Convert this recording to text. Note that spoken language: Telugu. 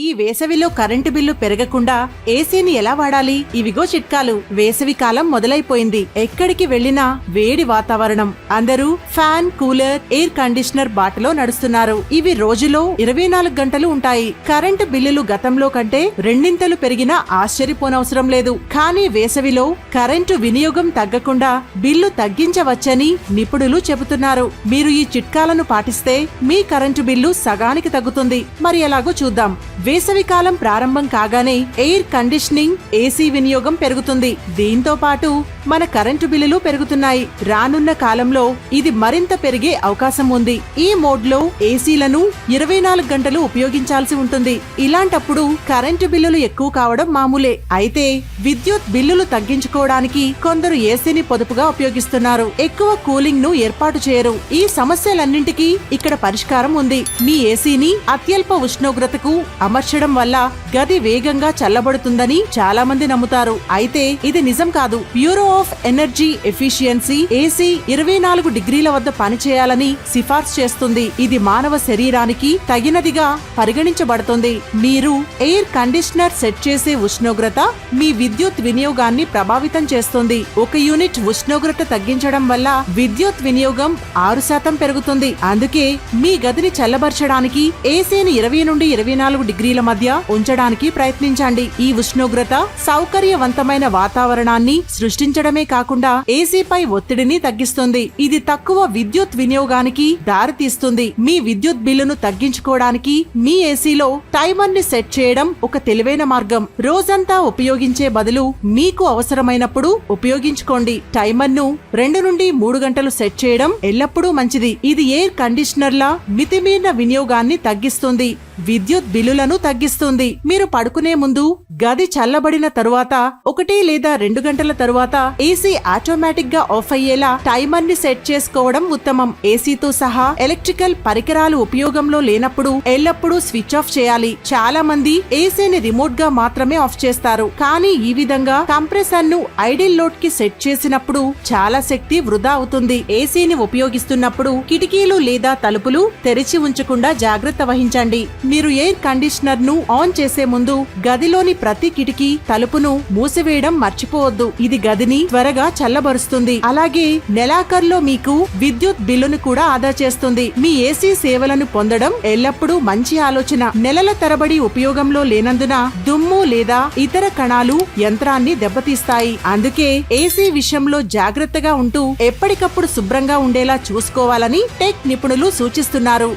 ఈ వేసవిలో కరెంటు బిల్లు పెరగకుండా ఏసీని ఎలా వాడాలి? ఇవిగో చిట్కాలు. వేసవి కాలం మొదలైపోయింది. ఎక్కడికి వెళ్లినా వేడి వాతావరణం. అందరూ ఫ్యాన్, కూలర్, ఎయిర్ కండిషనర్ బాటలో నడుస్తున్నారు. ఇవి రోజులో 24 గంటలు ఉంటాయి. కరెంటు బిల్లులు గతంలో కంటే రెండింతలు పెరిగినా ఆశ్చర్యపోనవసరం లేదు. కానీ వేసవిలో కరెంటు వినియోగం తగ్గకుండా బిల్లు తగ్గించవచ్చని నిపుణులు చెబుతున్నారు. మీరు ఈ చిట్కాలను పాటిస్తే మీ కరెంటు బిల్లు సగానికి తగ్గుతుంది. మరి ఎలాగో చూద్దాం. వేసవి కాలం ప్రారంభం కాగానే ఎయిర్ కండిషనింగ్, ఏసీ వినియోగం పెరుగుతుంది. దీంతో పాటు మన కరెంటు బిల్లులు పెరుగుతున్నాయి. రానున్న కాలంలో ఇది మరింత పెరిగే అవకాశం ఉంది. ఈ మోడ్లో ఏసీలను 24 గంటలు ఉపయోగించాల్సి ఉంటుంది. ఇలాంటప్పుడు కరెంటు బిల్లులు ఎక్కువ కావడం మామూలే. అయితే విద్యుత్ బిల్లులు తగ్గించుకోవడానికి కొందరు ఏసీని పొదుపుగా ఉపయోగిస్తున్నారు. ఎక్కువ కూలింగ్ ను ఏర్పాటు చేయరు. ఈ సమస్యలన్నింటికీ ఇక్కడ పరిష్కారం ఉంది. మీ ఏసీని అత్యల్ప ఉష్ణోగ్రతకు అమర్చడం వల్ల గది వేగంగా చల్లబడుతుందని చాలా మంది నమ్ముతారు. అయితే ఇది నిజం కాదు. Bureau of energy efficiency AC 24 డిగ్రీల వద్ద పనిచేయాలని సిఫార్సు చేస్తుంది. ఇది మానవ శరీరానికి తగినదిగా పరిగణించబడుతుంది. మీరు ఎయిర్ కండిషనర్ సెట్ చేసే ఉష్ణోగ్రత మీ విద్యుత్ వినియోగాన్ని ప్రభావితం చేస్తుంది. 1 యూనిట్ ఉష్ణోగ్రత తగ్గించడం వల్ల విద్యుత్ వినియోగం 6% పెరుగుతుంది. అందుకే మీ గదిని చల్లబరచడానికి ఏసీని 20 నుండి 24 డిగ్రీల మధ్య ఉంచడానికి ప్రయత్నించండి. ఈ ఉష్ణోగ్రత సౌకర్యవంతమైన వాతావరణాన్ని సృష్టించడమే కాకుండా ఏసీపై ఒత్తిడిని తగ్గిస్తుంది. ఇది తక్కువ విద్యుత్ వినియోగానికి దారితీస్తుంది. మీ విద్యుత్ బిల్లును తగ్గించుకోవడానికి మీ ఏసీలో టైమర్ ని సెట్ చేయడం ఒక తెలివైన మార్గం. రోజంతా ఉపయోగించే బదులు మీకు అవసరమైనప్పుడు ఉపయోగించుకోండి. టైమర్ ను 2 నుండి 3 గంటలు సెట్ చేయడం ఎల్లప్పుడూ మంచిది. ఇది ఎయిర్ కండిషనర్ల మితిమీరిన వినియోగాన్ని తగ్గిస్తుంది, విద్యుత్ బిల్లులను తగ్గిస్తుంది. మీరు పడుకునే ముందు గది చల్లబడిన తరువాత 1 లేదా 2 గంటల తరువాత ఏసీ ఆటోమేటిక్ గా ఆఫ్ అయ్యేలా టైమర్ ని సెట్ చేసుకోవడం ఉత్తమం. ఏసీతో సహా ఎలక్ట్రికల్ పరికరాలు ఉపయోగంలో లేనప్పుడు ఎల్లప్పుడూ స్విచ్ ఆఫ్ చేయాలి. చాలా మంది ఏసీని రిమోట్ గా మాత్రమే ఆఫ్ చేస్తారు. కానీ ఈ విధంగా కంప్రెసర్ ను ఐడిల్ లోడ్ కి సెట్ చేసినప్పుడు చాలా శక్తి వృధా అవుతుంది. ఏసీని ఉపయోగిస్తున్నప్పుడు కిటికీలు లేదా తలుపులు తెరిచి ఉంచకుండా జాగ్రత్త వహించండి. మీరు ఎయిర్ కండిషనర్ ను ఆన్ చేసే ముందు గదిలోని ప్రతి కిటికీ, తలుపును మూసివేయడం మర్చిపోవద్దు. ఇది గదిని త్వరగా చల్లబరుస్తుంది. అలాగే నెలాఖరులో మీకు విద్యుత్ బిల్లును కూడా ఆదా చేస్తుంది. మీ ఏసీ సేవలను పొందడం ఎల్లప్పుడూ మంచి ఆలోచన. నెలల తరబడి ఉపయోగంలో లేనందున దుమ్ము లేదా ఇతర కణాలు యంత్రాన్ని దెబ్బతీస్తాయి. అందుకే ఏసీ విషయంలో జాగ్రత్తగా ఉంటూ ఎప్పటికప్పుడు శుభ్రంగా ఉండేలా చూసుకోవాలని టెక్ నిపుణులు సూచిస్తున్నారు.